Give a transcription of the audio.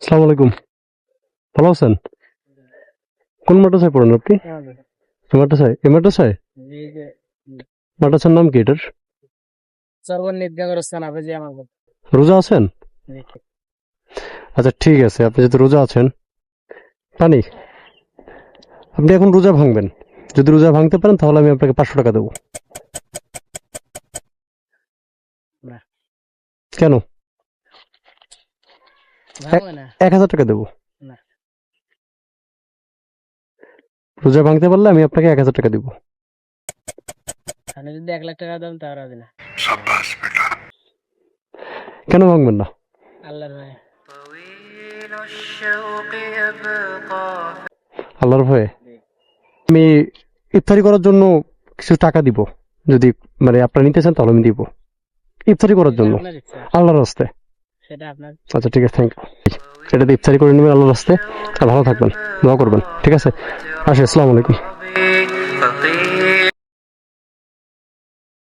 আসসালামু আলাইকুম। ভালো আছেন? কোন মাদ্রাসায় পড়েন আপনি? মাদ্রাসায়? এই মাদ্রাসায়? মাদ্রাসার নাম কি এটার? রোজা আছেন? আচ্ছা ঠিক আছে, আপনি যদি রোজা আছেন, পানি আপনি এখন রোজা ভাঙবেন। যদি রোজা ভাঙতে পারেন তাহলে আমি আপনাকে 500 টাকা দেবো। না। কেন? ভাঙবে না। 1000 টাকা দেবো। না। রোজা ভাঙতে পারলে আমি আপনাকে 1000 টাকা দিব। আপনি যদি 1 লাখ টাকা দেন তাও রাজি না। কেন ভাঙবেন না? আল্লাহর ভয়ে। আল্লাহর ভয়ে? আমি ইফতারি করার জন্য কিছু টাকা দিব, যদি মানে আপনারা নিতে চান তাহলে আমি দিব ইফতারি করার জন্য, আপনার ইচ্ছা, আল্লাহর রাস্তায়। সেটা আপনার। আচ্ছা ঠিক আছে, থ্যাংক ইউ। এটাতে ইফতারি করে নেবেন আল্লাহর রাস্তায়, আর ভালো থাকবেন, দোয়া করবেন, ঠিক আছে? আসি, আসসালামু আলাইকুম।